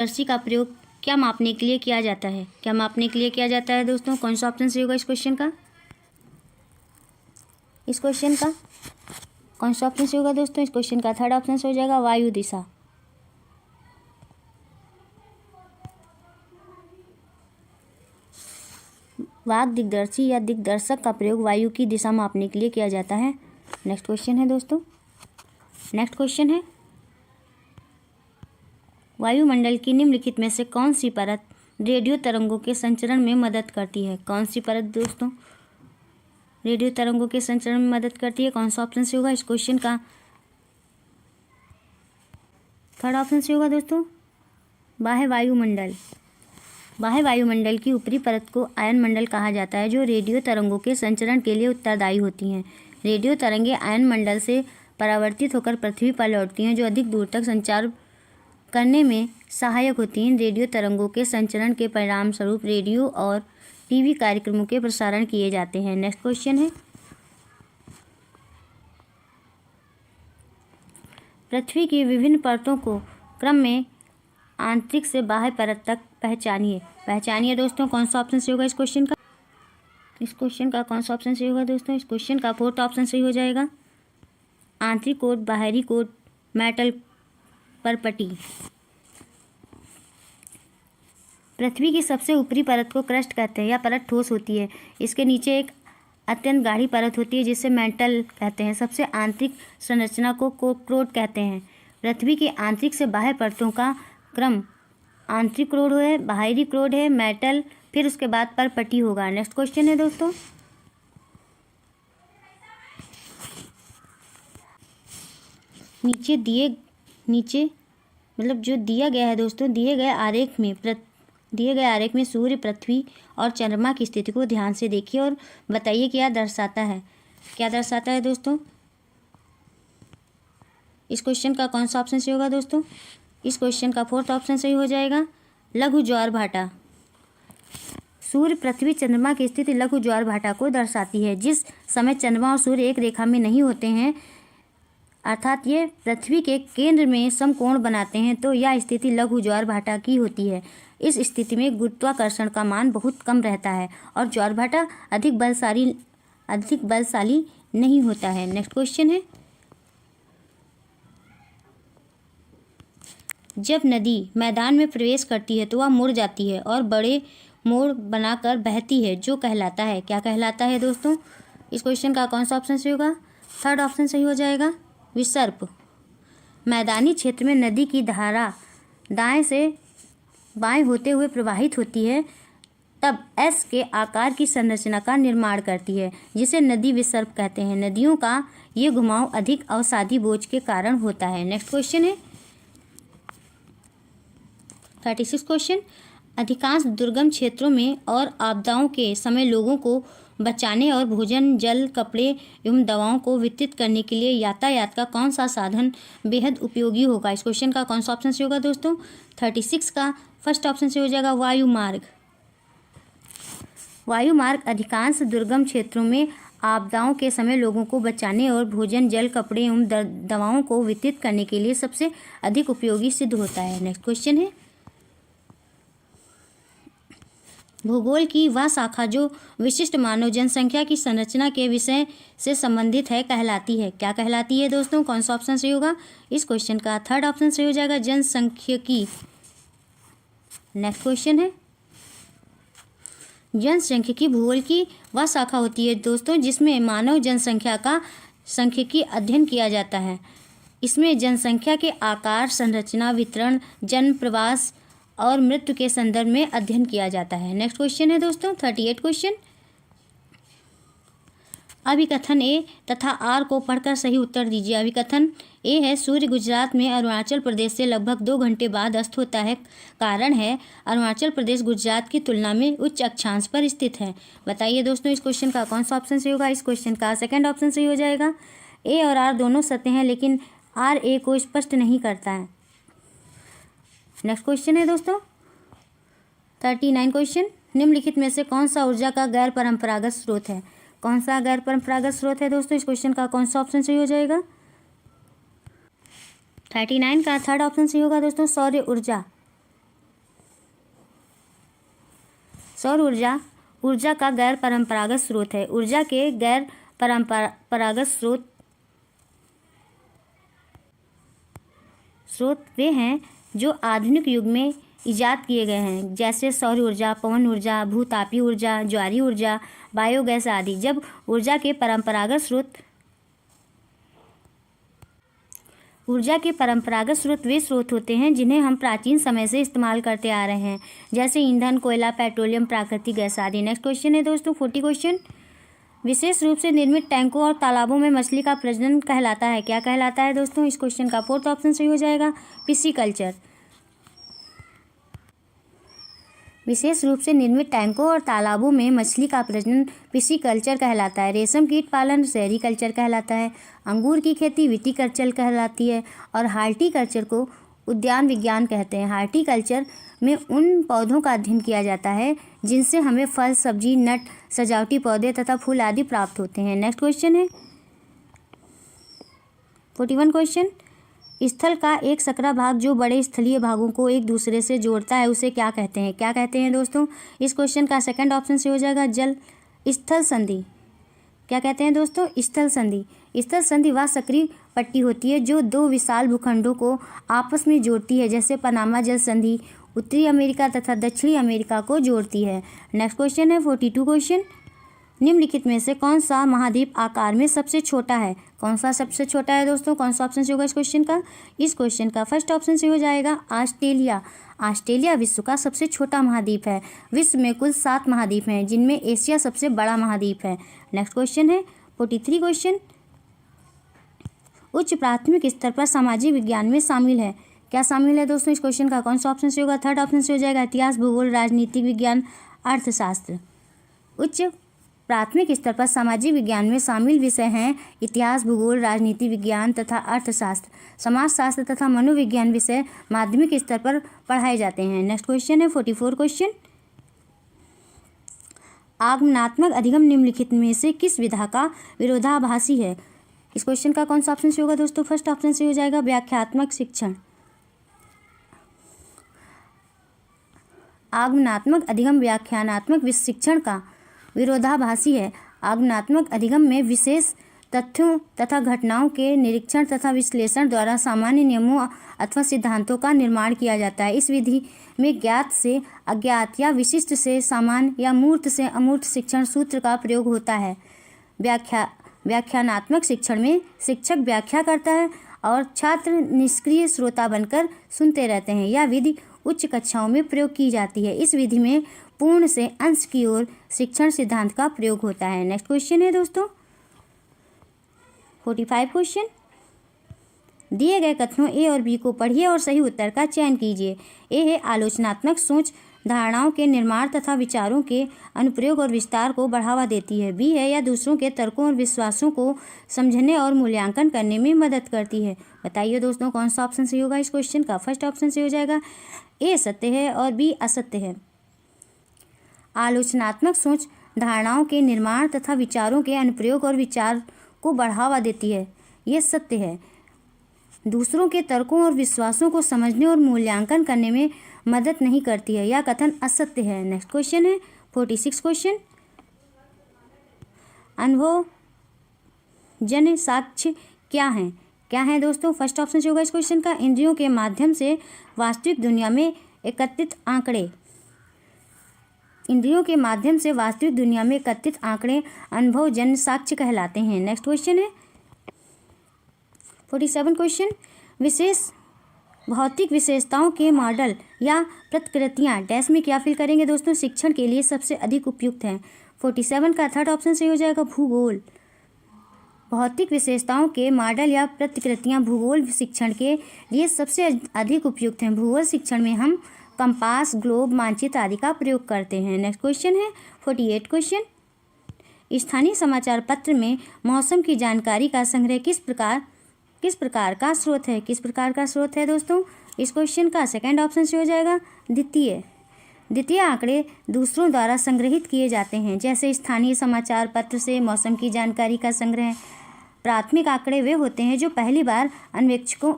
राशि का प्रयोग क्या मापने के लिए किया जाता है? क्या मापने के लिए किया जाता है दोस्तों? कौन सा ऑप्शन सही होगा इस क्वेश्चन का? कौन सा ऑप्शन सही होगा दोस्तों? इस क्वेश्चन का थर्ड ऑप्शन सही हो जाएगा, वायु दिशा। वाग दिग्दर्शी या दिग्दर्शक का प्रयोग वायु की दिशा मापने के लिए किया जाता है। नेक्स्ट क्वेश्चन है दोस्तों, नेक्स्ट क्वेश्चन है, वायुमंडल की निम्नलिखित में से कौन सी परत रेडियो तरंगों के संचरण में मदद करती है? कौन सी परत दोस्तों रेडियो तरंगों के संचरण में मदद करती है? कौन सा ऑप्शन से होगा इस क्वेश्चन का? थर्ड ऑप्शन से होगा दोस्तों, बाह्य वायुमंडल। बाह्य वायुमंडल की ऊपरी परत को आयन मंडल कहा जाता है, जो रेडियो तरंगों के संचरण के लिए उत्तरदायी होती हैं। रेडियो तरंगें आयन मंडल से परावर्तित होकर पृथ्वी पर लौटती हैं, जो अधिक दूर तक संचार करने में सहायक होती हैं। रेडियो तरंगों के संचरण के परिणाम स्वरूप रेडियो और टीवी कार्यक्रमों के प्रसारण किए जाते हैं। नेक्स्ट क्वेश्चन है, पृथ्वी की विभिन्न परतों को क्रम में आंतरिक से बाह्य परत तक पहचानिए दोस्तों। कौन सा ऑप्शन सही होगा इस क्वेश्चन का? इस क्वेश्चन का कौन सा ऑप्शन सही होगा दोस्तों? इस क्वेश्चन का फोर्थ ऑप्शन सही हो जाएगा, आंतरिक कोट, बाहरी कोट, मेटल परपटी। पृथ्वी की सबसे ऊपरी परत को क्रस्ट कहते हैं। यह परत ठोस होती है। इसके नीचे एक अत्यंत गाढ़ी परत होती है जिसे मेंटल कहते हैं। सबसे आंतरिक संरचना को क्रोट कहते हैं। पृथ्वी की आंतरिक से बाह्य परतों का क्रम आंतरिक क्रोड है, बाहरी क्रोड है, मेटल, फिर उसके बाद परपटी होगा। नेक्स्ट क्वेश्चन है दोस्तों, नीचे मतलब जो दिया गया है दोस्तों, दिए गए आरेख में सूर्य, पृथ्वी और चंद्रमा की स्थिति को ध्यान से देखिए और बताइए क्या दर्शाता है। क्या दर्शाता है दोस्तों? इस क्वेश्चन का कौन सा ऑप्शन सही होगा दोस्तों? इस क्वेश्चन का फोर्थ ऑप्शन सही हो जाएगा, लघु ज्वार भाटा। सूर्य, पृथ्वी, चंद्रमा की स्थिति लघु ज्वार भाटा को दर्शाती है। जिस समय चंद्रमा और सूर्य एक रेखा में नहीं होते हैं, अर्थात ये पृथ्वी के केंद्र में समकोण बनाते हैं, तो यह स्थिति लघु ज्वार भाटा की होती है। इस स्थिति में गुरुत्वाकर्षण का मान बहुत कम रहता है और ज्वार भाटा अधिक बलशाली नहीं होता है। नेक्स्ट क्वेश्चन है, जब नदी मैदान में प्रवेश करती है तो वह मुड़ जाती है और बड़े मोड़ बनाकर बहती है, जो कहलाता है, क्या कहलाता है दोस्तों? इस क्वेश्चन का कौन सा ऑप्शन सही होगा? थर्ड ऑप्शन सही हो जाएगा, विसर्प। मैदानी क्षेत्र में नदी की धारा दाएं से बाएं होते हुए प्रवाहित होती है, तब एस के आकार की संरचना का निर्माण करती है, जिसे नदी विसर्प कहते हैं। नदियों का ये घुमाव अधिक अवसादी बोझ के कारण होता है। नेक्स्ट क्वेश्चन है 36 क्वेश्चन, अधिकांश दुर्गम क्षेत्रों में और आपदाओं के समय लोगों को बचाने और भोजन, जल, कपड़े एवं दवाओं को वितरित करने के लिए यातायात का कौन सा साधन बेहद उपयोगी होगा? इस क्वेश्चन का कौन सा ऑप्शन से होगा दोस्तों? 36 का फर्स्ट ऑप्शन से हो जाएगा, वायु मार्ग। वायु मार्ग अधिकांश दुर्गम क्षेत्रों में आपदाओं के समय लोगों को बचाने और भोजन, जल, कपड़े एवं दवाओं को वितरित करने के लिए सबसे अधिक उपयोगी सिद्ध होता है। नेक्स्ट क्वेश्चन है, भूगोल की वह शाखा जो विशिष्ट मानव जनसंख्या की संरचना के विषय से संबंधित है कहलाती है। क्या कहलाती है दोस्तों? कौन सा ऑप्शन सही होगा? इस क्वेश्चन का थर्ड ऑप्शन सही हो जाएगा, जनसांख्यिकी। नेक्स्ट क्वेश्चन है, जनसांख्यिकी भूगोल की वह शाखा होती है दोस्तों जिसमें मानव जनसंख्या का सांख्यिकी अध्ययन किया जाता है। इसमें जनसंख्या के आकार, संरचना, वितरण, जन्म, प्रवास और मृत्यु के संदर्भ में अध्ययन किया जाता है। नेक्स्ट क्वेश्चन है दोस्तों 38 क्वेश्चन, अभिकथन ए तथा आर को पढ़कर सही उत्तर दीजिए। अभिकथन ए है, सूर्य गुजरात में अरुणाचल प्रदेश से लगभग 2 घंटे बाद अस्त होता है। कारण है, अरुणाचल प्रदेश गुजरात की तुलना में उच्च अक्षांश पर स्थित है। बताइए दोस्तों इस क्वेश्चन का कौन सा ऑप्शन सही होगा? इस क्वेश्चन का सेकंड ऑप्शन सही हो जाएगा। ए और आर दोनों सत्य हैं, लेकिन आर ए को स्पष्ट नहीं करता है। नेक्स्ट क्वेश्चन है दोस्तों 39 क्वेश्चन, निम्नलिखित में से कौन सा ऊर्जा का गैर परंपरागत स्रोत है? कौन सा गैर परंपरागत स्रोत है दोस्तों? इस क्वेश्चन का कौन सा ऑप्शन सही हो जाएगा? 39 का थर्ड ऑप्शन सही होगा दोस्तों, सौर ऊर्जा। सौर ऊर्जा ऊर्जा का गैर परंपरागत स्रोत है। ऊर्जा के गैर परंपरागत स्रोत वे हैं जो आधुनिक युग में इजाद किए गए हैं, जैसे सौर ऊर्जा, पवन ऊर्जा, भूतापीय ऊर्जा, ज्वारीय ऊर्जा, बायोगैस आदि। जब ऊर्जा के परंपरागत स्रोत वे स्रोत होते हैं जिन्हें हम प्राचीन समय से इस्तेमाल करते आ रहे हैं, जैसे ईंधन, कोयला, पेट्रोलियम, प्राकृतिक गैस आदि। नेक्स्ट क्वेश्चन है दोस्तों 40 क्वेश्चन। विशेष रूप से निर्मित टैंकों और तालाबों में मछली का प्रजनन कहलाता है। क्या कहलाता है दोस्तों? इस क्वेश्चन का 4th ऑप्शन सही हो जाएगा, पिस्सीकल्चर। विशेष रूप से निर्मित टैंकों और तालाबों में मछली का प्रजनन पिस्सीकल्चर कहलाता है। रेशम कीट पालन सेरीकल्चर कहलाता है। अंगूर की खेती विटीकल्चर कहलाती है और हार्टिकल्चर को उद्यान विज्ञान कहते हैं। हार्टिकल्चर में उन पौधों का अध्ययन किया जाता है जिनसे हमें फल, सब्जी, नट, सजावटी पौधे तथा फूल आदि प्राप्त होते हैं। नेक्स्ट क्वेश्चन है 41 क्वेश्चन। स्थल का एक सकरा भाग जो बड़े स्थलीय भागों को एक दूसरे से जोड़ता है उसे क्या कहते हैं? क्या कहते हैं दोस्तों? इस क्वेश्चन का 2nd ऑप्शन से हो जाएगा, जल स्थल संधि। क्या कहते हैं दोस्तों? स्थल संधि। स्थल संधि वह सक्रिय पट्टी होती है जो दो विशाल भूखंडों को आपस में जोड़ती है, जैसे पनामा जल संधि उत्तरी अमेरिका तथा दक्षिणी अमेरिका को जोड़ती है। नेक्स्ट क्वेश्चन है 42 क्वेश्चन। निम्नलिखित में से कौन सा महाद्वीप आकार में सबसे छोटा है? कौन सा सबसे छोटा है दोस्तों? कौन सा ऑप्शन से होगा इस क्वेश्चन का? इस क्वेश्चन का 1st ऑप्शन से हो जाएगा, ऑस्ट्रेलिया। ऑस्ट्रेलिया विश्व का सबसे छोटा महाद्वीप है। विश्व में कुल 7 महाद्वीप हैं, जिनमें एशिया सबसे बड़ा महाद्वीप है। नेक्स्ट क्वेश्चन है 43 क्वेश्चन। उच्च प्राथमिक स्तर पर सामाजिक विज्ञान में शामिल है। क्या शामिल है दोस्तों? इस क्वेश्चन का कौन सा ऑप्शन से होगा? 3rd ऑप्शन से हो जाएगा, इतिहास, भूगोल, राजनीतिक विज्ञान, अर्थशास्त्र। उच्च प्राथमिक स्तर पर सामाजिक विज्ञान में शामिल विषय हैं इतिहास, भूगोल, राजनीति विज्ञान तथा अर्थशास्त्र। समाजशास्त्र तथा मनोविज्ञान विषय माध्यमिक स्तर पर पढ़ाए जाते हैं। नेक्स्ट क्वेश्चन है 44 क्वेश्चन। आगमनात्मक अधिगम निम्नलिखित में से किस विधा का विरोधाभासी है? इस क्वेश्चन का कौन सा ऑप्शन से होगा दोस्तों? 1st ऑप्शन से हो जाएगा, व्याख्यात्मक शिक्षण। आगमनात्मक अधिगम व्याख्यानात्मक शिक्षण का विरोधाभासी है। आगमनात्मक अधिगम में विशेष तथ्यों तथा घटनाओं के निरीक्षण तथा विश्लेषण द्वारा सामान्य नियमों अथवा सिद्धांतों का निर्माण किया जाता है। इस विधि में ज्ञात से अज्ञात या विशिष्ट से सामान्य या मूर्त से अमूर्त शिक्षण सूत्र का प्रयोग होता है। व्याख्यानात्मक शिक्षण में शिक्षक व्याख्या करता है और छात्र निष्क्रिय श्रोता बनकर सुनते रहते हैं। यह विधि उच्च कक्षाओं में प्रयोग की जाती है। इस विधि में पूर्ण से अंश की ओर शिक्षण सिद्धांत का प्रयोग होता है। नेक्स्ट क्वेश्चन है दोस्तों 45 क्वेश्चन। दिए गए कथनों ए और बी को पढ़िए और सही उत्तर का चयन कीजिए। ए है आलोचनात्मक सोच धारणाओं के निर्माण तथा विचारों के अनुप्रयोग और विस्तार को बढ़ावा देती है। बी है या दूसरों के तर्कों और विश्वासों को समझने और मूल्यांकन करने में मदद करती है। बताइए दोस्तों कौन सा ऑप्शन सही होगा इस क्वेश्चन का? 1st ऑप्शन से हो जाएगा, ए सत्य है और बी असत्य है। आलोचनात्मक सोच धारणाओं के निर्माण तथा विचारों के अनुप्रयोग और विचार को बढ़ावा देती है, ये सत्य है। दूसरों के तर्कों और विश्वासों को समझने और मूल्यांकन करने में मदद नहीं करती है, यह कथन असत्य है। नेक्स्ट क्वेश्चन है 46 क्वेश्चन। अनुभव जन साक्ष्य क्या है? क्या है दोस्तों? 1st ऑप्शन से होगा इस क्वेश्चन का, इंद्रियों के माध्यम से वास्तविक दुनिया में एकत्रित आंकड़े। इंद्रियों के माध्यम से वास्तविक दुनिया में एकत्रित आंकड़े अनुभवजन्य साक्ष्य कहलाते हैं। नेक्स्ट क्वेश्चन है 47 क्वेश्चन। विशेष भौतिक विशेषताओं के मॉडल या प्रतिकृतियां डैश में क्या फिल करेंगे दोस्तों? शिक्षण के लिए सबसे अधिक उपयुक्त हैं। 47 का 3rd ऑप्शन से हो जाएगा, भूगोल। भौतिक विशेषताओं के मॉडल या प्रतिकृतियां भूगोल शिक्षण के लिए सबसे अधिक उपयुक्त हैं। भूगोल शिक्षण में हम कंपास, ग्लोब, मानचित्र आदि का प्रयोग करते हैं। नेक्स्ट क्वेश्चन है 48 क्वेश्चन। स्थानीय समाचार पत्र में मौसम की जानकारी का संग्रह किस प्रकार का स्रोत है? किस प्रकार का स्रोत है दोस्तों? इस क्वेश्चन का 2nd ऑप्शन से हो जाएगा, द्वितीय आंकड़े दूसरों द्वारा संग्रहित किए जाते हैं, जैसे स्थानीय समाचार पत्र से मौसम की जानकारी का संग्रह। प्राथमिक आंकड़े वे होते हैं जो पहली बार अन्वेक्षकों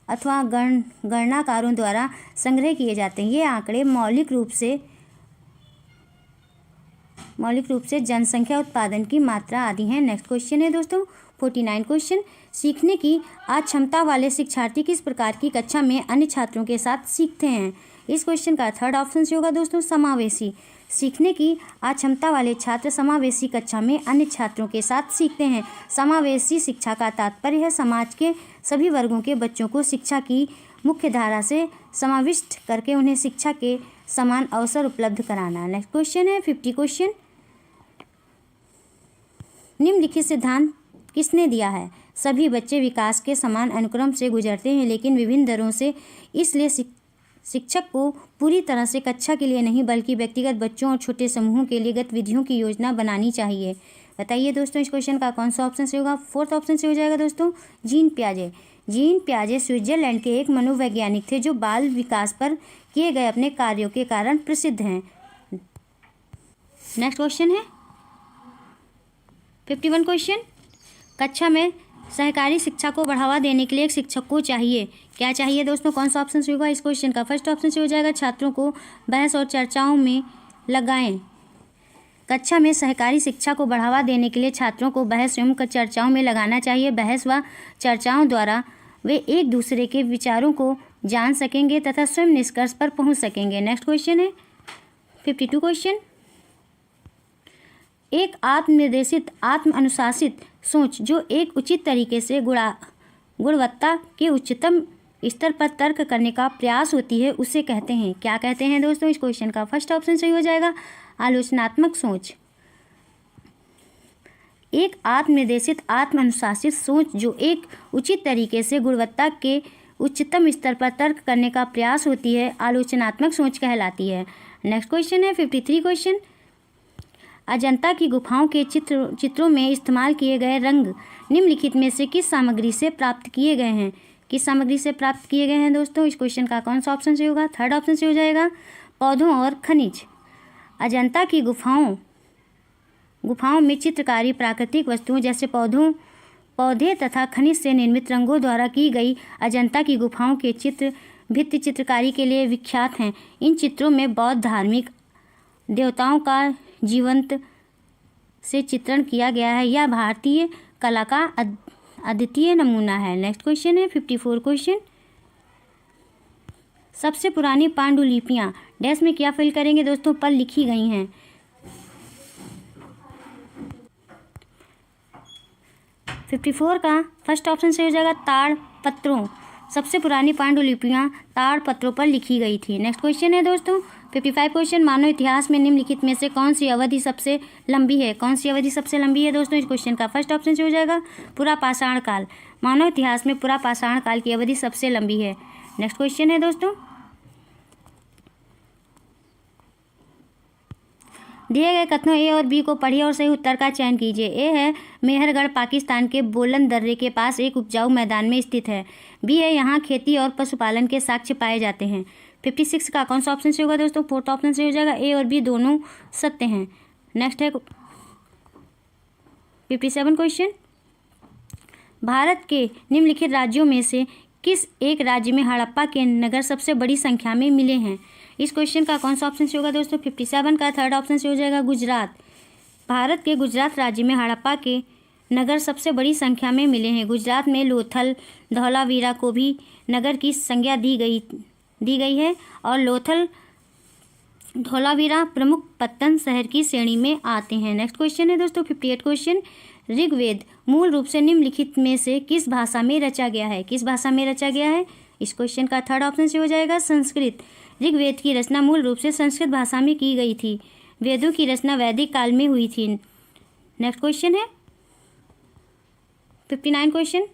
अथवा गणनाकारों द्वारा संग्रह किए जाते हैं। ये आंकड़े मौलिक रूप से मौलिक रूप से जनसंख्या, उत्पादन की मात्रा आदि हैं। नेक्स्ट क्वेश्चन है दोस्तों 49 क्वेश्चन, सीखने की अक्षमता वाले शिक्षार्थी किस प्रकार की कक्षा में अन्य छात्रों के साथ सीखते हैं? इस क्वेश्चन का थर्ड ऑप्शन से होगा दोस्तों समावेशी। सीखने की अक्षमता वाले छात्र समावेशी कक्षा में अन्य छात्रों के साथ सीखते हैं। समावेशी शिक्षा का तात्पर्य है समाज के सभी वर्गों के बच्चों को शिक्षा की मुख्य धारा से समाविष्ट करके उन्हें शिक्षा के समान अवसर उपलब्ध कराना। नेक्स्ट क्वेश्चन है 50 क्वेश्चन, निम्नलिखित सिद्धांत किसने दिया है? सभी बच्चे विकास के समान अनुक्रम से गुजरते हैं लेकिन विभिन्न दरों से, इसलिए शिक्षक को पूरी तरह से कक्षा के लिए नहीं बल्कि व्यक्तिगत बच्चों और छोटे समूहों के लिए गतिविधियों की योजना बनानी चाहिए। बताइए दोस्तों इस क्वेश्चन का कौन सा ऑप्शन से होगा? फोर्थ ऑप्शन से हो जाएगा दोस्तों जीन पियाजे। जीन पियाजे स्विट्जरलैंड के एक मनोवैज्ञानिक थे जो बाल विकास पर किए गए अपने कार्यों के कारण प्रसिद्ध हैं। नेक्स्ट क्वेश्चन है 51 क्वेश्चन, कक्षा में सहकारी शिक्षा को बढ़ावा देने के लिए एक शिक्षक को चाहिए। क्या चाहिए दोस्तों? कौन सा ऑप्शन से होगा इस क्वेश्चन का? फर्स्ट ऑप्शन से हो जाएगा छात्रों को बहस और चर्चाओं में लगाएं। कक्षा में सहकारी शिक्षा को बढ़ावा देने के लिए छात्रों को बहस एवं चर्चाओं में लगाना चाहिए। बहस व चर्चाओं द्वारा वे एक दूसरे के विचारों को जान सकेंगे तथा स्वयं निष्कर्ष पर पहुंच सकेंगे। नेक्स्ट क्वेश्चन है 52 क्वेश्चन, एक आत्मनिर्देशित आत्म अनुशासित सोच जो एक उचित तरीके से गुणवत्ता के उच्चतम स्तर पर तर्क करने का प्रयास होती है उसे कहते हैं। क्या कहते हैं दोस्तों? इस क्वेश्चन का फर्स्ट ऑप्शन सही हो जाएगा आलोचनात्मक सोच। एक आत्मनिर्देशित आत्म अनुशासित सोच जो एक उचित तरीके से गुणवत्ता के उच्चतम स्तर पर तर्क करने का प्रयास होती है आलोचनात्मक सोच कहलाती है। नेक्स्ट क्वेश्चन है 53 क्वेश्चन, अजंता की गुफाओं के चित्रों में इस्तेमाल किए गए रंग निम्नलिखित में से किस सामग्री से प्राप्त किए गए हैं? किस सामग्री से प्राप्त किए गए हैं दोस्तों? इस क्वेश्चन का कौन सा ऑप्शन से होगा? थर्ड ऑप्शन से हो जाएगा पौधों और खनिज। अजंता की गुफाओं में चित्रकारी प्राकृतिक वस्तुओं जैसे पौधे तथा खनिज से निर्मित रंगों द्वारा की गई अजंता की गुफाओं के चित्र भित्ति चित्रकारी के लिए विख्यात हैं। इन चित्रों में बौद्ध धार्मिक देवताओं का जीवंत से चित्रण किया गया है। यह भारतीय कला का अद्वितीय नमूना है। नेक्स्ट क्वेश्चन है 54 क्वेश्चन, सबसे पुरानी पांडुलिपियां डैश में क्या फिल करेंगे दोस्तों? पर लिखी गई हैं। 54 का फर्स्ट ऑप्शन से हो जाएगा ताड़पत्रों। सबसे पुरानी पांडुलिपियां ताड़पत्रों पर लिखी गई थी। नेक्स्ट क्वेश्चन है दोस्तों 55 क्वेश्चन, मानव इतिहास में निम्नलिखित में से कौन सी अवधि सबसे लंबी है? कौन सी अवधि सबसे लंबी है दोस्तों? इस क्वेश्चन का फर्स्ट ऑप्शन से हो जाएगा पूरा पाषाण काल। मानव इतिहास में पूरा पाषाण काल की अवधि सबसे लंबी है। नेक्स्ट क्वेश्चन है दोस्तों, दिए गए कथनों ए और बी को पढ़िए और सही उत्तर का चयन कीजिए। ए है मेहरगढ़ पाकिस्तान के बोलन दर्रे के पास एक उपजाऊ मैदान में स्थित है। बी है यहाँ खेती और पशुपालन के साक्ष्य पाए जाते हैं। 56 का कौन सा ऑप्शन से होगा दोस्तों? फोर्थ ऑप्शन से हो जाएगा ए और बी दोनों सत्य हैं। नेक्स्ट है 57 क्वेश्चन, भारत के निम्नलिखित राज्यों में से किस एक राज्य में हड़प्पा के नगर सबसे बड़ी संख्या में मिले हैं? इस क्वेश्चन का कौन सा ऑप्शन से होगा दोस्तों? 57 का थर्ड ऑप्शन से हो जाएगा गुजरात। भारत के गुजरात राज्य में हड़प्पा के नगर सबसे बड़ी संख्या में मिले हैं। गुजरात में लोथल धौलावीरा को भी नगर की संज्ञा दी गई है और लोथल धौलावीरा प्रमुख पत्तन शहर की श्रेणी में आते हैं। नेक्स्ट क्वेश्चन है दोस्तों 58 क्वेश्चन, ऋग्वेद मूल रूप से निम्नलिखित में से किस भाषा में रचा गया है? किस भाषा में रचा गया है? इस क्वेश्चन का थर्ड ऑप्शन से हो जाएगा संस्कृत। ऋग्वेद की रचना मूल रूप से संस्कृत भाषा में की गई थी। वेदों की रचना वैदिक काल में हुई थी। नेक्स्ट क्वेश्चन है 59 क्वेश्चन,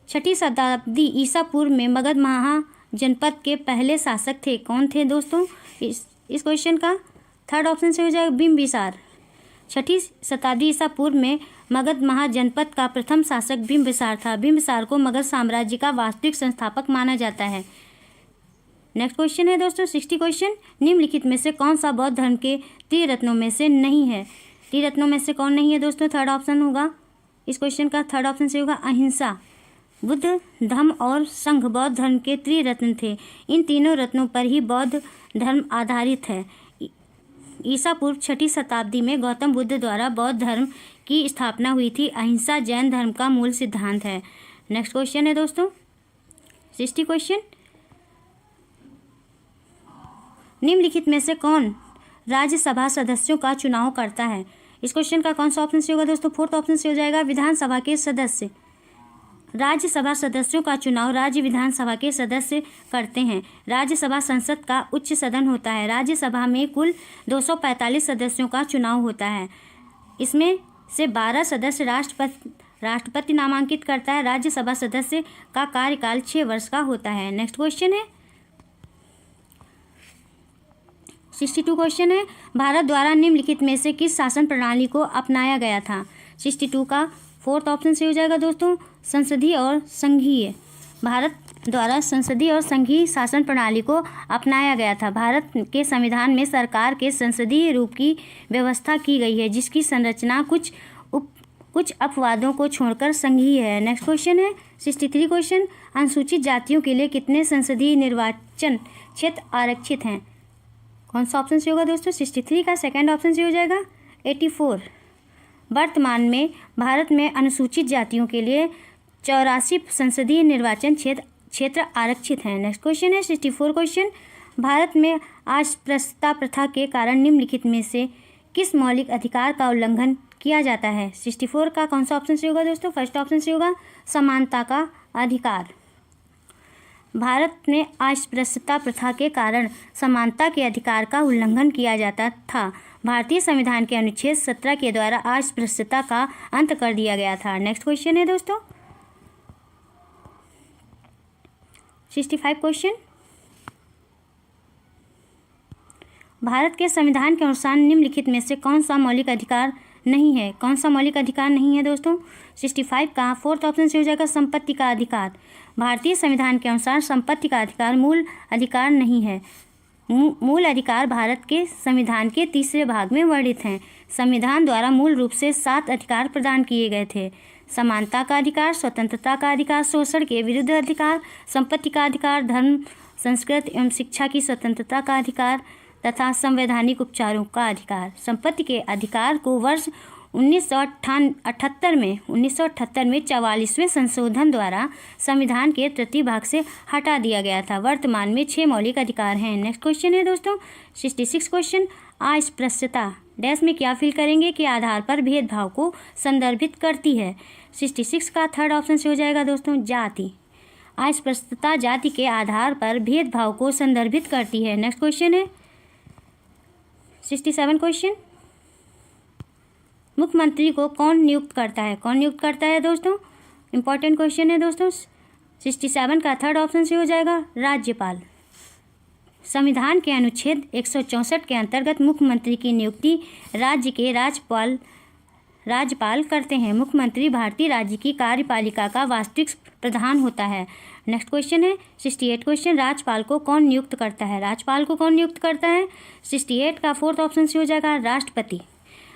6ठी शताब्दी ईसा पूर्व में मगध महाजनपद के पहले शासक थे। कौन थे दोस्तों? इस क्वेश्चन का थर्ड ऑप्शन से हो जाएगा बिंबिसार। 6ठी शताब्दी ईसा पूर्व में मगध महाजनपद का प्रथम शासक बिंबिसार था। बिंबिसार को मगध साम्राज्य का वास्तविक संस्थापक माना जाता है। नेक्स्ट क्वेश्चन है दोस्तों 60 क्वेश्चन, निम्नलिखित में से कौन सा बौद्ध धर्म के त्रिरत्नों में से नहीं है? त्रिरत्नों में से कौन नहीं है दोस्तों? थर्ड ऑप्शन होगा, इस क्वेश्चन का थर्ड ऑप्शन से होगा अहिंसा। बुद्ध धम्म और संघ बौद्ध धर्म के त्रिरत्न थे। इन तीनों रत्नों पर ही बौद्ध धर्म आधारित है। ईसा पूर्व 6वीं शताब्दी में गौतम बुद्ध द्वारा बौद्ध धर्म की स्थापना हुई थी। अहिंसा जैन धर्म का मूल सिद्धांत है। नेक्स्ट क्वेश्चन है दोस्तों 60 क्वेश्चन। निम्नलिखित में से कौन राज्यसभा सदस्यों का चुनाव करता है? इस क्वेश्चन का कौन सा ऑप्शन से होगा दोस्तों? फोर्थ ऑप्शन से हो जाएगा विधानसभा के सदस्य। राज्यसभा सदस्यों का चुनाव राज्य विधानसभा के सदस्य करते हैं। राज्यसभा संसद का उच्च सदन होता है। राज्यसभा में कुल 245 सदस्यों का चुनाव होता है। इसमें से 12 सदस्य राष्ट्रपति नामांकित करता है। राज्यसभा सदस्य का कार्यकाल 6 वर्ष का होता है। नेक्स्ट क्वेश्चन है 62 क्वेश्चन है। भारत द्वारा निम्नलिखित में से किस शासन प्रणाली को अपनाया गया था? 62 का फोर्थ ऑप्शन से हो जाएगा दोस्तों संसदीय और संघीय। भारत द्वारा संसदीय और संघीय शासन प्रणाली को अपनाया गया था। भारत के संविधान में सरकार के संसदीय रूप की व्यवस्था की गई है, जिसकी संरचना कुछ अपवादों को छोड़कर संघीय है। नेक्स्ट क्वेश्चन है 63 क्वेश्चन। अनुसूचित जातियों के लिए कितने संसदीय निर्वाचन क्षेत्र आरक्षित हैं? कौन सा ऑप्शन से होगा दोस्तों? 63 का सेकंड ऑप्शन से हो जाएगा 84। वर्तमान में भारत में अनुसूचित जातियों के लिए 84 संसदीय निर्वाचन क्षेत्र आरक्षित हैं। नेक्स्ट क्वेश्चन है 64 क्वेश्चन। भारत में अस्पृश्यता प्रथा के कारण निम्नलिखित में से किस मौलिक अधिकार का उल्लंघन किया जाता है? 64 का कौन सा ऑप्शन से होगा दोस्तों? फर्स्ट ऑप्शन से होगा समानता का अधिकार। भारत में अस्पृश्यता प्रथा के कारण समानता के अधिकार का उल्लंघन किया जाता था। भारतीय संविधान के अनुच्छेद 17 के द्वारा अस्पृश्यता का अंत कर दिया गया था। नेक्स्ट क्वेश्चन है दोस्तों 65 क्वेश्चन। भारत के संविधान के अनुसार निम्नलिखित में से कौन सा मौलिक अधिकार नहीं है? कौन सा मौलिक अधिकार नहीं है दोस्तों? 65 का फोर्थ ऑप्शन से हो जाएगा संपत्ति का अधिकार। भारतीय संविधान के अनुसार संपत्ति का अधिकार मूल अधिकार नहीं है। मूल अधिकार भारत के संविधान के 3रे भाग में वर्णित हैं। संविधान द्वारा मूल रूप से 7 अधिकार प्रदान किए गए थे। समानता का अधिकार, स्वतंत्रता का अधिकार, शोषण के विरुद्ध अधिकार, संपत्ति का अधिकार, धर्म, संस्कृति एवं शिक्षा की स्वतंत्रता का अधिकार तथा संवैधानिक उपचारों का अधिकार। संपत्ति के अधिकार को वर्ष 1978 में 44वें संशोधन द्वारा संविधान के तृतीय भाग से हटा दिया गया था। वर्तमान में 6 मौलिक अधिकार हैं। नेक्स्ट क्वेश्चन है दोस्तों 66 क्वेश्चन। अस्पृश्यता डैश में क्या फिल करेंगे के आधार पर भेदभाव को संदर्भित करती है? 66 का थर्ड ऑप्शन से हो जाएगा दोस्तों जाति। अस्पृश्यता जाति के आधार पर भेदभाव को संदर्भित करती है। नेक्स्ट क्वेश्चन है 67 क्वेश्चन। मुख्यमंत्री को कौन नियुक्त करता है? कौन नियुक्त करता है दोस्तों? इंपॉर्टेंट क्वेश्चन है दोस्तों। 67 का थर्ड ऑप्शन से हो जाएगा राज्यपाल। संविधान के अनुच्छेद 164 के अंतर्गत मुख्यमंत्री की नियुक्ति राज्य के राज्यपाल करते हैं। मुख्यमंत्री भारतीय राज्य की कार्यपालिका का वास्तविक प्रधान होता है। नेक्स्ट क्वेश्चन है 68 क्वेश्चन। राज्यपाल को कौन नियुक्त करता है? राज्यपाल को कौन नियुक्त करता है? 68 का फोर्थ ऑप्शन से हो जाएगा राष्ट्रपति।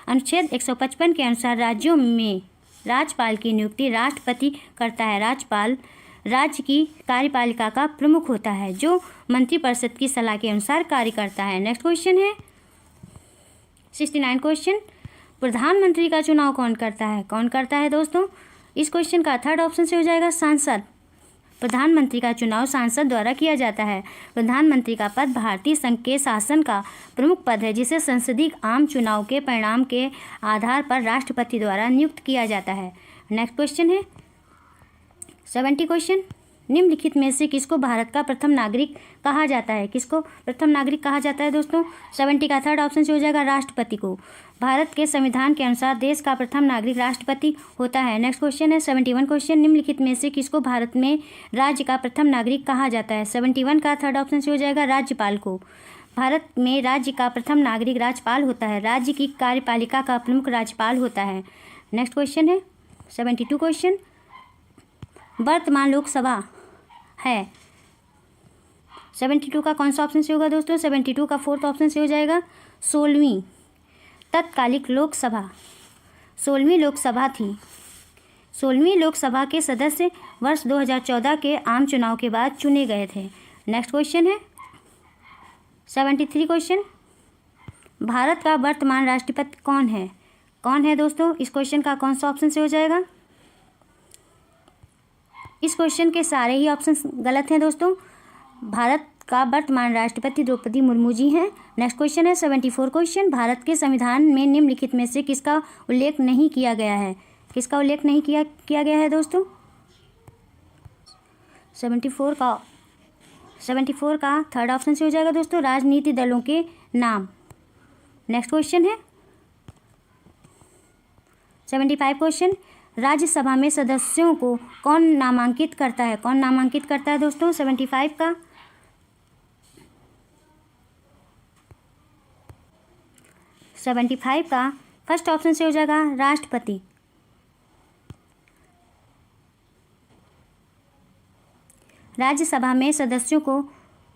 अनुच्छेद 155 के अनुसार राज्यों में राज्यपाल की नियुक्ति राष्ट्रपति करता है। राज्यपाल राज्य की कार्यपालिका का प्रमुख होता है, जो मंत्रिपरिषद की सलाह के अनुसार कार्य करता है। नेक्स्ट क्वेश्चन है 69 क्वेश्चन। प्रधानमंत्री का चुनाव कौन करता है? कौन करता है दोस्तों? इस क्वेश्चन का थर्ड ऑप्शन से हो जाएगा सांसद। प्रधानमंत्री का चुनाव सांसद द्वारा किया जाता है। प्रधानमंत्री का पद भारतीय संघ के शासन का प्रमुख पद है, जिसे संसदीय आम चुनाव के परिणाम के आधार पर राष्ट्रपति द्वारा नियुक्त किया जाता है। नेक्स्ट क्वेश्चन है 70 क्वेश्चन। निम्नलिखित में से किसको भारत का प्रथम नागरिक कहा जाता है? किसको प्रथम नागरिक कहा जाता है दोस्तों? 70 का थर्ड ऑप्शन से हो जाएगा राष्ट्रपति को। भारत के संविधान के अनुसार देश का प्रथम नागरिक राष्ट्रपति होता है। नेक्स्ट क्वेश्चन है 71 क्वेश्चन। निम्नलिखित में से किसको भारत में राज्य का प्रथम नागरिक कहा जाता है? 71 का थर्ड ऑप्शन से हो जाएगा राज्यपाल को। भारत में राज्य का प्रथम नागरिक राज्यपाल होता है। राज्य की कार्यपालिका का प्रमुख राज्यपाल होता है। नेक्स्ट क्वेश्चन है 72 क्वेश्चन। वर्तमान लोकसभा है 72 का कौन सा ऑप्शन से होगा दोस्तों? 72 का फोर्थ ऑप्शन से हो जाएगा 16वीं तत्कालिक लोकसभा। 16वीं लोकसभा थी। 16वीं लोकसभा के सदस्य वर्ष 2014 के आम चुनाव के बाद चुने गए थे। नेक्स्ट क्वेश्चन है 73 क्वेश्चन। भारत का वर्तमान राष्ट्रपति कौन है? कौन है दोस्तों? इस क्वेश्चन का कौन सा ऑप्शन से हो जाएगा? इस क्वेश्चन के सारे ही ऑप्शन गलत हैं दोस्तों। भारत का वर्तमान राष्ट्रपति द्रौपदी मुर्मू जी हैं। नेक्स्ट क्वेश्चन है 74 क्वेश्चन, भारत के संविधान में निम्नलिखित में से किसका उल्लेख नहीं किया गया है? किसका उल्लेख नहीं किया गया है दोस्तों? 74 का थर्ड ऑप्शन से हो जाएगा दोस्तों, राजनीति दलों के नाम। नेक्स्ट क्वेश्चन है 75 क्वेश्चन, राज्यसभा में सदस्यों को कौन नामांकित करता है? कौन नामांकित करता है दोस्तों 75 का? फर्स्ट ऑप्शन से हो जाएगा राष्ट्रपति। राज्यसभा में सदस्यों को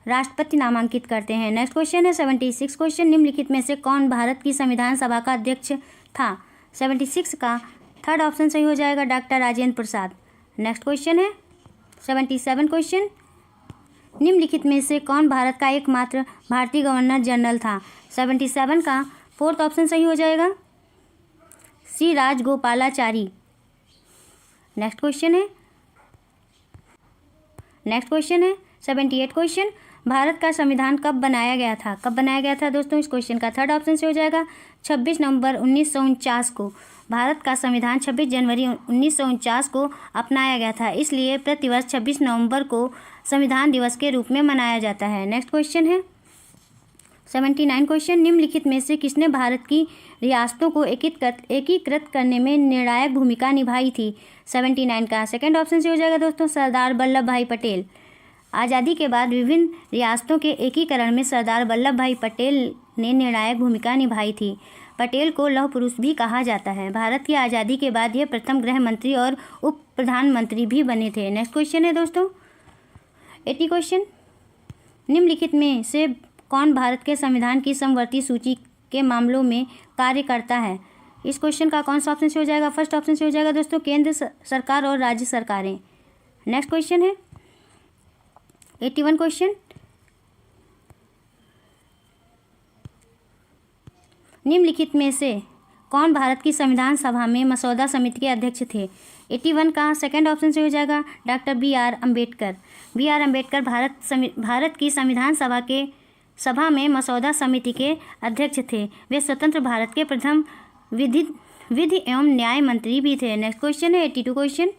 राष्ट्रपति नामांकित करते हैं। नेक्स्ट क्वेश्चन है 76 क्वेश्चन, निम्नलिखित में से कौन भारत की संविधान सभा का अध्यक्ष था? 76 का थर्ड ऑप्शन सही हो जाएगा, doctor Rajendra Prasad. Next question है 77 क्वेश्चन, निम्नलिखित में से कौन भारत का एकमात्र भारतीय गवर्नर जनरल था? 77 का फोर्थ ऑप्शन सही हो जाएगा, सी राजगोपालाचारी। नेक्स्ट क्वेश्चन है 78 क्वेश्चन, भारत का संविधान कब बनाया गया था? कब बनाया गया था दोस्तों? इस क्वेश्चन का थर्ड ऑप्शन से हो जाएगा 26 नवंबर 1949 को। भारत का संविधान 26 जनवरी 1949 को अपनाया गया था, इसलिए प्रतिवर्ष 26 नवंबर को संविधान दिवस के रूप में मनाया जाता है। नेक्स्ट क्वेश्चन है 79 क्वेश्चन, निम्नलिखित में से किसने भारत की रियासतों को एकीकृत करने में निर्णायक भूमिका निभाई थी? 79 का सेकंड ऑप्शन से हो जाएगा दोस्तों, सरदार वल्लभ भाई पटेल। आज़ादी के बाद विभिन्न रियासतों के एकीकरण में सरदार वल्लभ भाई पटेल ने निर्णायक भूमिका निभाई थी। पटेल को लौह पुरुष भी कहा जाता है। भारत की आज़ादी के बाद ये प्रथम गृह मंत्री और उप प्रधानमंत्री भी बने थे। नेक्स्ट क्वेश्चन है दोस्तों 80 क्वेश्चन, निम्नलिखित में से कौन भारत के संविधान की समवर्ती सूची के मामलों में कार्य करता है? इस क्वेश्चन का कौन सा ऑप्शन से हो जाएगा? फर्स्ट ऑप्शन से हो जाएगा दोस्तों, केंद्र सरकार और राज्य सरकारें। नेक्स्ट क्वेश्चन है 81 क्वेश्चन, निम्नलिखित में से कौन भारत की संविधान सभा में मसौदा समिति के अध्यक्ष थे? 81 का सेकंड ऑप्शन से हो जाएगा, doctor B R. Ambedkar. B R. Ambedkar Bharat की संविधान सभा में मसौदा समिति के अध्यक्ष थे। वे स्वतंत्र भारत के प्रथम विधि एवं न्याय मंत्री भी थे। नेक्स्ट क्वेश्चन है 82 क्वेश्चन,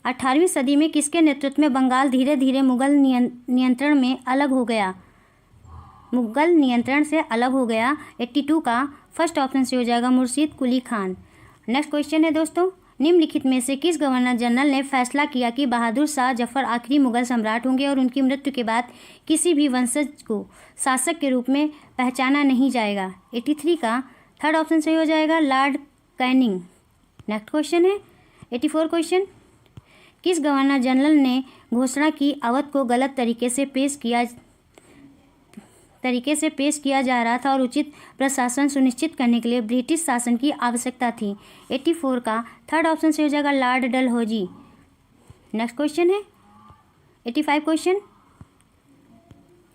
18वीं सदी में किसके नेतृत्व में बंगाल धीरे धीरे मुगल नियंत्रण से अलग हो गया? 82 का फर्स्ट ऑप्शन से हो जाएगा, मुर्शीद कुली खान। नेक्स्ट क्वेश्चन है दोस्तों, निम्नलिखित में से किस गवर्नर जनरल ने फैसला किया कि बहादुर शाह जफर आखिरी मुगल सम्राट होंगे और उनकी मृत्यु के बाद किसी भी वंशज को शासक के रूप में पहचाना नहीं जाएगा? 83 का थर्ड ऑप्शन सही हो जाएगा, लॉर्ड कैनिंग। नेक्स्ट क्वेश्चन है 84 क्वेश्चन, किस गवर्नर जनरल ने घोषणा की अवध को गलत तरीके से पेश किया जा रहा था और उचित प्रशासन सुनिश्चित करने के लिए ब्रिटिश शासन की आवश्यकता थी? 84 का थर्ड ऑप्शन से हो जाएगा, लॉर्ड डलहौजी। नेक्स्ट क्वेश्चन है 85 क्वेश्चन,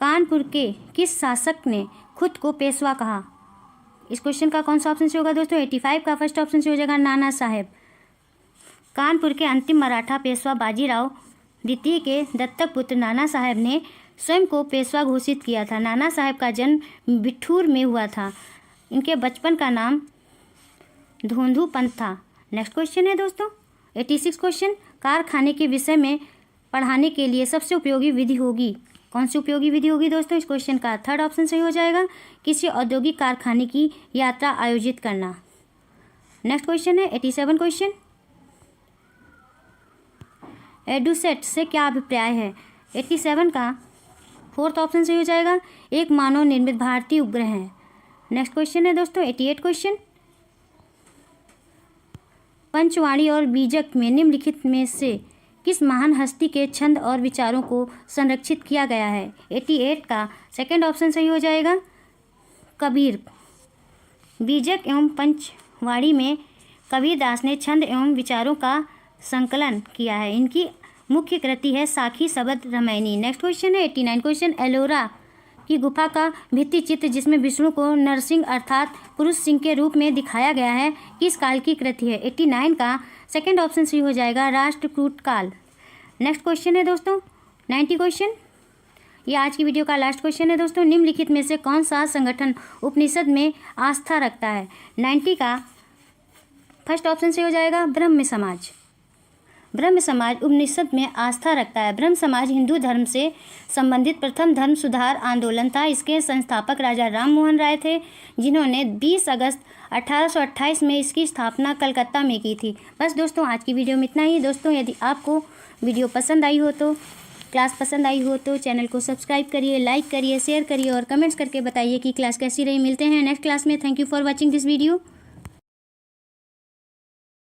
कानपुर के किस शासक ने खुद को पेशवा कहा? इस क्वेश्चन का कौन सा ऑप्शन से होगा दोस्तों? 85 का फर्स्ट ऑप्शन से हो जाएगा, नाना साहेब। कानपुर के अंतिम मराठा पेशवा बाजीराव द्वितीय के दत्तक पुत्र नाना साहेब ने स्वयं को पेशवा घोषित किया था। नाना साहेब का जन्म बिठूर में हुआ था। इनके बचपन का नाम धोंधू पंत था। नेक्स्ट क्वेश्चन है दोस्तों 86 क्वेश्चन, कारखाने के विषय में पढ़ाने के लिए सबसे उपयोगी विधि होगी? कौन सी उपयोगी विधि होगी दोस्तों? इस क्वेश्चन का थर्ड ऑप्शन सही हो जाएगा, किसी औद्योगिक कारखाने की यात्रा आयोजित करना। नेक्स्ट क्वेश्चन है 87 क्वेश्चन, एडुसेट से क्या अभिप्राय है? 87 का फोर्थ ऑप्शन सही हो जाएगा, एक मानव निर्मित भारतीय उपग्रह है। नेक्स्ट क्वेश्चन है दोस्तों 88 क्वेश्चन, पंचवाणी और बीजक में निम्नलिखित में से किस महान हस्ती के छंद और विचारों को संरक्षित किया गया है? 88 का सेकंड ऑप्शन सही हो जाएगा, कबीर। बीजक एवं पंचवाणी में कबीरदास ने छंद एवं विचारों का संकलन किया है। इनकी मुख्य कृति है साखी शबद रामायणी। नेक्स्ट क्वेश्चन है 89 क्वेश्चन, एलोरा की गुफा का भित्ति चित्र जिसमें विष्णु को नरसिंह अर्थात पुरुष सिंह के रूप में दिखाया गया है, किस काल की कृति है? 89 का सेकंड ऑप्शन सही हो जाएगा, राष्ट्रकूट काल। नेक्स्ट क्वेश्चन है दोस्तों 90 क्वेश्चन, ये आज की वीडियो का लास्ट क्वेश्चन है दोस्तों। निम्नलिखित में से कौन सा संगठन उपनिषद में आस्था रखता है? 90 का फर्स्ट ऑप्शन से हो जाएगा, ब्रह्म समाज। ब्रह्म समाज उपनिषद में आस्था रखता है। ब्रह्म समाज हिंदू धर्म से संबंधित प्रथम धर्म सुधार आंदोलन था। इसके संस्थापक राजा राम मोहन राय थे, जिन्होंने 20 अगस्त 1828 में इसकी स्थापना कलकत्ता में की थी। बस दोस्तों आज की वीडियो में इतना ही। दोस्तों यदि आपको वीडियो पसंद आई हो तो, क्लास पसंद आई हो तो चैनल को सब्सक्राइब करिए, लाइक करिए, शेयर करिए और कमेंट्स करके बताइए कि क्लास कैसी रही। मिलते हैं नेक्स्ट क्लास में। Thank you for watching this video.